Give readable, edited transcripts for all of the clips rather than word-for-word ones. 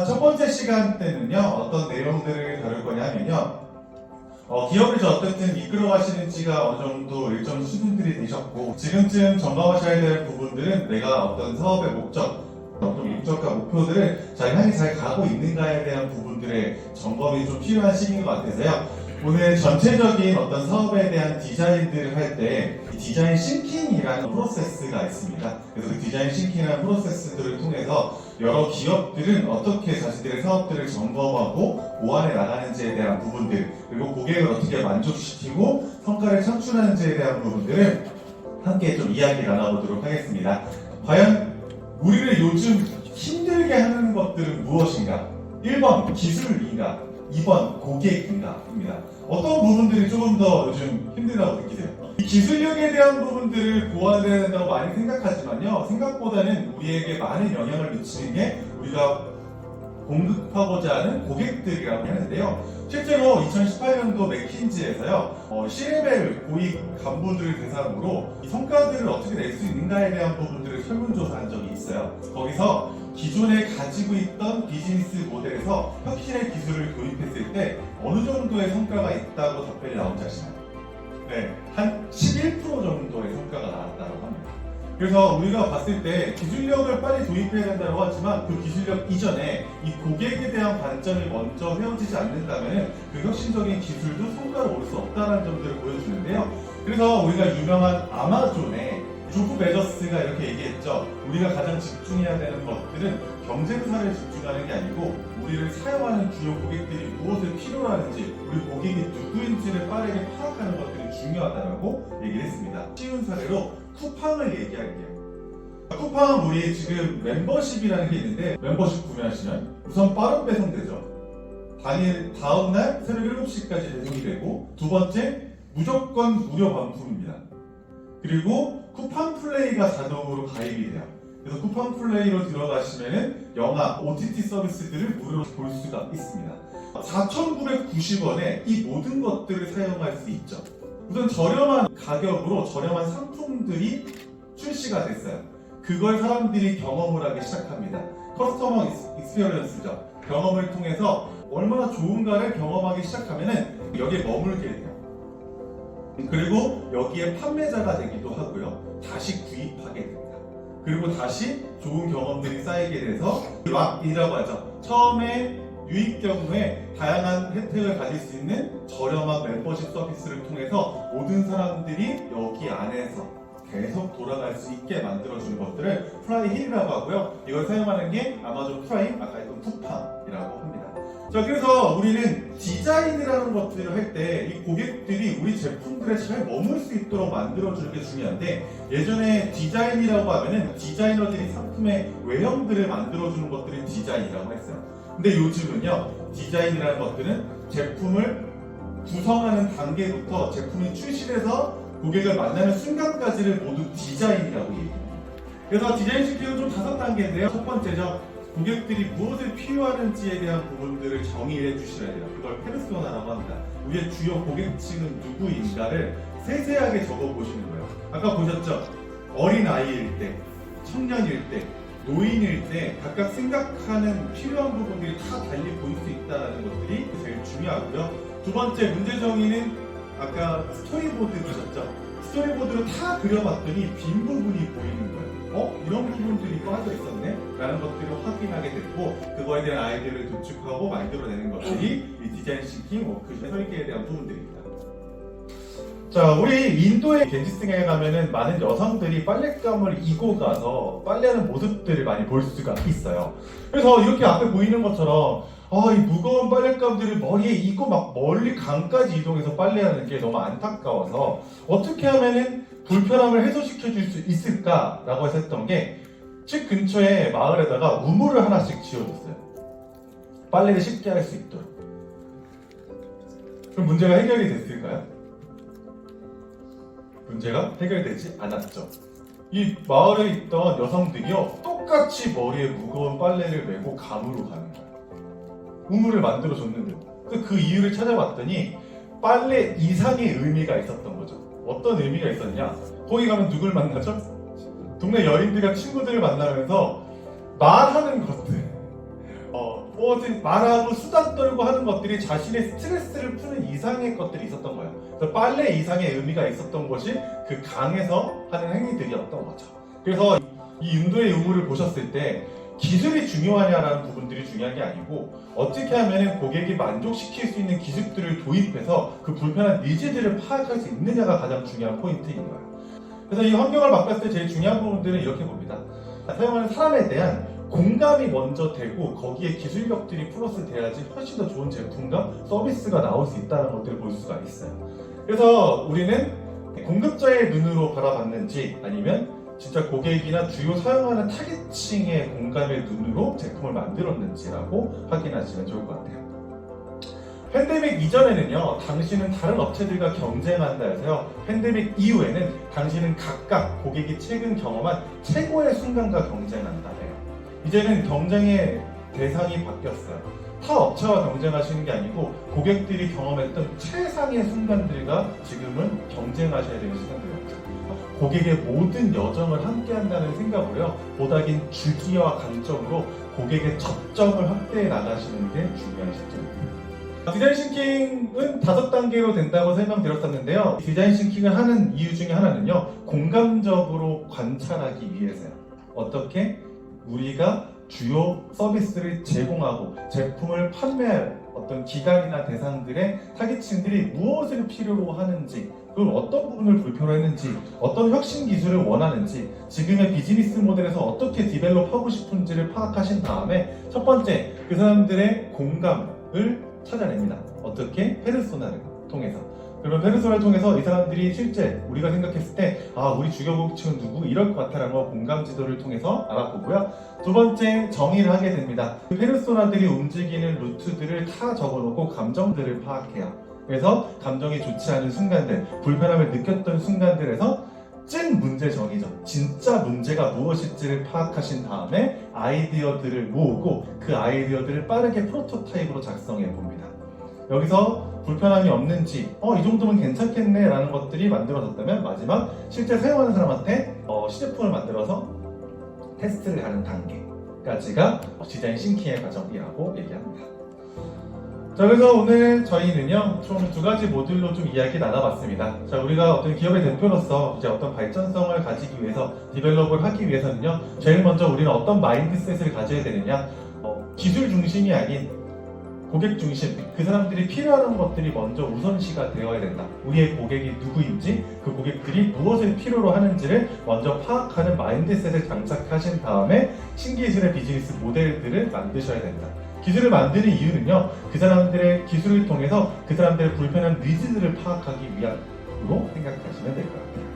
첫 번째 시간 때는요, 어떤 내용들을 다룰 거냐면요, 기업을 어떻든 이끌어 가시는지가 어느 정도 일정 수준들이 되셨고, 지금쯤 점검하셔야 될 부분들은 내가 어떤 사업의 목적, 어떤 목적과 목표들을 잘 향해 잘 가고 있는가에 대한 부분들의 점검이 좀 필요한 시기인 것 같아서요. 오늘 전체적인 어떤 사업에 대한 디자인들을 할 때 디자인 싱킹이라는 프로세스가 있습니다. 그래서 그 디자인 싱킹이라는 프로세스들을 통해서 여러 기업들은 어떻게 자신들의 사업들을 점검하고 보완해 나가는지에 대한 부분들, 그리고 고객을 어떻게 만족시키고 성과를 창출하는지에 대한 부분들을 함께 좀 이야기 나눠보도록 하겠습니다. 과연 우리를 요즘 힘들게 하는 것들은 무엇인가? 1번 기술인가? 2번 고객인가? 입니다. 어떤 부분들이 조금 더 요즘 힘들다고 느끼세요? 이 기술력에 대한 부분들을 보완해야 된다고 많이 생각하지만요, 생각보다는 우리에게 많은 영향을 미치는 게 우리가 공급하고자 하는 고객들이라고 하는데요. 실제로 2018년도 맥킨지에서요, C레벨 고위 간부들을 대상으로 이 성과들을 어떻게 낼 수 있는가에 대한 부분들을 설문조사한 적이 있어요. 거기서 기존에 가지고 있던 비즈니스 모델에서 혁신의 기술을 도입했을 때 어느 정도의 성과가 있다고 답변이 나온지 아시나요? 네, 한 11% 정도의 성과가 나왔다고 합니다. 그래서 우리가 봤을 때 기술력을 빨리 도입해야 된다고 하지만 그 기술력 이전에 이 고객에 대한 관점이 먼저 세워지지 않는다면 그 혁신적인 기술도 성과를 올 수 없다는 점들을 보여주는데요. 그래서 우리가 유명한 아마존의 조프 베저스가 이렇게 얘기했죠. 우리가 가장 집중해야 되는 것들은 경쟁사를 집중하는 게 아니고 우리를 사용하는 주요 고객들이 무엇을 필요로 하는지, 우리 고객이 누구인지를 빠르게 파악하는 것들이 중요하다고 얘기를 했습니다. 쉬운 사례로 쿠팡을 얘기할게요. 쿠팡은 우리 지금 멤버십이라는 게 있는데, 멤버십 구매하시면 우선 빠른 배송되죠. 당일 다음날 새벽 7시까지 배송이 되고, 두 번째 무조건 무료 반품입니다. 그리고 쿠팡 플레이가 자동으로 가입이 돼요. 그래서 쿠팡 플레이로 들어가시면은 영화, OTT 서비스들을 무료로 볼 수가 있습니다. 4,990원에 이 모든 것들을 사용할 수 있죠. 우선 저렴한 가격으로 저렴한 상품들이 출시가 됐어요. 그걸 사람들이 경험을 하기 시작합니다. 커스터머 익스피리언스죠. 경험을 통해서 얼마나 좋은가를 경험하기 시작하면은 여기에 머물게 돼요. 그리고 여기에 판매자가 되기도 하고요. 다시 구입하게 됩니다. 그리고 다시 좋은 경험들이 쌓이게 돼서 락이라고 하죠. 처음에 유입 경우에 다양한 혜택을 가질 수 있는 저렴한 멤버십 서비스를 통해서 모든 사람들이 여기 안에서 계속 돌아갈 수 있게 만들어주는 것들을 프라이 힐이라고 하고요. 이걸 사용하는 게 아마존 프라임, 아까 했던 쿠팡이라고 합니다. 자, 그래서 우리는 디자인이라는 것들을 할 때 이 고객들이 우리 제품들에 잘 머물 수 있도록 만들어주는 게 중요한데, 예전에 디자인이라고 하면은 디자이너들이 상품의 외형들을 만들어주는 것들이 디자인이라고 했어요. 근데 요즘은요, 디자인이라는 것들은 제품을 구성하는 단계부터 제품이 출시돼서 고객을 만나는 순간까지를 모두 디자인이라고 얘기합니다. 그래서 디자인 시키는 좀 5단계인데요. 첫 번째죠. 고객들이 무엇을 필요하는지에 대한 부분들을 정의해 주셔야 돼요. 그걸 페르소나라고 합니다. 우리의 주요 고객층은 누구인가를 세세하게 적어 보시는 거예요. 아까 보셨죠? 어린아이일 때, 청년일 때, 노인일 때 각각 생각하는 필요한 부분들이 다 달리 보일 수 있다는 것들이 제일 중요하고요. 두 번째 문제 정의는 아까 스토리보드 보셨죠? 스토리보드로 다 그려봤더니 빈 부분이 보이는 거예요. 이런 부분들이 빠져 있었네? 라는 것들을 확인하게 됐고, 그거에 대한 아이디어를 도축하고 만들어내는 것들이 이 디자인 싱킹 워크숍의 설계에 대한 부분들입니다. 자, 우리 인도의 겐지스강에 가면은 많은 여성들이 빨랫감을 이고 가서 빨래하는 모습들을 많이 볼 수가 있어요. 그래서 이렇게 앞에 보이는 것처럼 이 무거운 빨랫감들을 머리에 이고 막 멀리 강까지 이동해서 빨래하는 게 너무 안타까워서 어떻게 하면은 불편함을 해소시켜 줄 수 있을까라고 해서 했던 게, 집 근처에 마을에다가 우물을 하나씩 지어줬어요. 빨래를 쉽게 할 수 있도록. 그럼 문제가 해결이 됐을까요? 문제가 해결되지 않았죠. 이 마을에 있던 여성들이요, 똑같이 머리에 무거운 빨래를 메고 감으로 가는 거예요. 우물을 만들어줬는데. 그 이유를 찾아봤더니 빨래 이상의 의미가 있었던 거죠. 어떤 의미가 있었냐? 거기 가면 누굴 만나죠? 동네 여인들과 친구들을 만나면서 말하는 것들, 뭐든 말하고 수다 떨고 하는 것들이 자신의 스트레스를 푸는 이상의 것들이 있었던 거예요. 그래서 빨래 이상의 의미가 있었던 것이 그 강에서 하는 행위들이었던 거죠. 그래서 이 인도의 유물을 보셨을 때 기술이 중요하냐라는 부분들이 중요한 게 아니고 어떻게 하면 고객이 만족시킬 수 있는 기술들을 도입해서 그 불편한 니즈들을 파악할 수 있느냐가 가장 중요한 포인트인 거예요. 그래서 이 환경을 바꿨을 때 제일 중요한 부분들은 이렇게 봅니다. 사용하는 사람에 대한 공감이 먼저 되고 거기에 기술력들이 플러스 돼야지 훨씬 더 좋은 제품과 서비스가 나올 수 있다는 것들을 볼 수가 있어요. 그래서 우리는 공급자의 눈으로 바라봤는지 아니면 진짜 고객이나 주요 사용하는 타겟층의 공감의 눈으로 제품을 만들었는지라고 확인하시면 좋을 것 같아요. 팬데믹 이전에는요, 당신은 다른 업체들과 경쟁한다 해서요, 팬데믹 이후에는 당신은 각각 고객이 최근 경험한 최고의 순간과 경쟁한다 해요. 이제는 경쟁의 대상이 바뀌었어요. 타 업체와 경쟁하시는 게 아니고 고객들이 경험했던 최상의 순간들과 지금은 경쟁하셔야 되는 시간들이었죠. 고객의 모든 여정을 함께 한다는 생각으로요, 보다 긴 주기와 관점으로 고객의 접점을 확대해 나가시는 게 중요한 시점입니다. 디자인 싱킹은 5단계로 된다고 설명드렸었는데요. 디자인 싱킹을 하는 이유 중에 하나는요, 공감적으로 관찰하기 위해서요. 어떻게 우리가 주요 서비스를 제공하고 제품을 판매할 어떤 기관이나 대상들의 타깃층들이 무엇을 필요로 하는지, 그걸 어떤 부분을 불편로 했는지, 어떤 혁신 기술을 원하는지, 지금의 비즈니스 모델에서 어떻게 디벨롭하고 싶은지를 파악하신 다음에 첫 번째, 그 사람들의 공감을 찾아냅니다. 어떻게? 페르소나를 통해서. 그러면 페르소나를 통해서 이 사람들이 실제 우리가 생각했을 때 우리 주요 고객층은 누구? 이럴 것 같다라는 걸 공감 지도를 통해서 알아보고요. 두 번째, 정의를 하게 됩니다. 페르소나들이 움직이는 루트들을 다 적어놓고 감정들을 파악해요. 그래서 감정이 좋지 않은 순간들, 불편함을 느꼈던 순간들에서 찐 문제 정의죠. 진짜 문제가 무엇일지를 파악하신 다음에 아이디어들을 모으고 그 아이디어들을 빠르게 프로토타입으로 작성해 봅니다. 여기서 불편함이 없는지, 이 정도면 괜찮겠네 라는 것들이 만들어졌다면 마지막 실제 사용하는 사람한테 시제품을 만들어서 테스트를 하는 단계까지가 디자인 싱킹의 과정이라고 얘기합니다. 자, 그래서 오늘 저희는요, 총 2가지 모듈로 좀 이야기 나눠봤습니다. 자, 우리가 어떤 기업의 대표로서 이제 어떤 발전성을 가지기 위해서, 디벨롭을 하기 위해서는요, 제일 먼저 우리는 어떤 마인드셋을 가져야 되느냐, 기술 중심이 아닌 고객 중심, 그 사람들이 필요한 것들이 먼저 우선시가 되어야 된다. 우리의 고객이 누구인지, 그 고객들이 무엇을 필요로 하는지를 먼저 파악하는 마인드셋을 장착하신 다음에 신기술의 비즈니스 모델들을 만드셔야 된다. 기술을 만드는 이유는요, 그 사람들의 기술을 통해서 그 사람들의 불편한 니즈들을 파악하기 위함으로 생각하시면 될 것 같아요.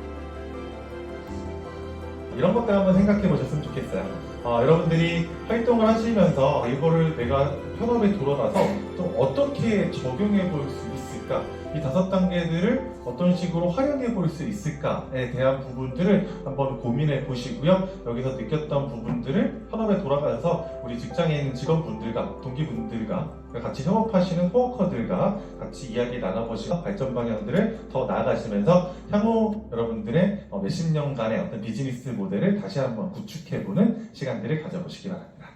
이런 것들 한번 생각해 보셨으면 좋겠어요. 여러분들이 활동을 하시면서 이거를 내가 현업에 돌아가서 좀 어떻게 적용해 볼 수 있을까? 이 5단계들을 어떤 식으로 활용해 볼 수 있을까에 대한 부분들을 한번 고민해 보시고요. 여기서 느꼈던 부분들을 현업에 돌아가서 우리 직장에 있는 직원분들과 동기분들과 같이 협업하시는 코워커들과 같이 이야기 나눠보시고 발전 방향들을 더 나아가시면서 향후 여러분들의 몇십 년간의 어떤 비즈니스 모델을 다시 한번 구축해보는 시간들을 가져보시기 바랍니다.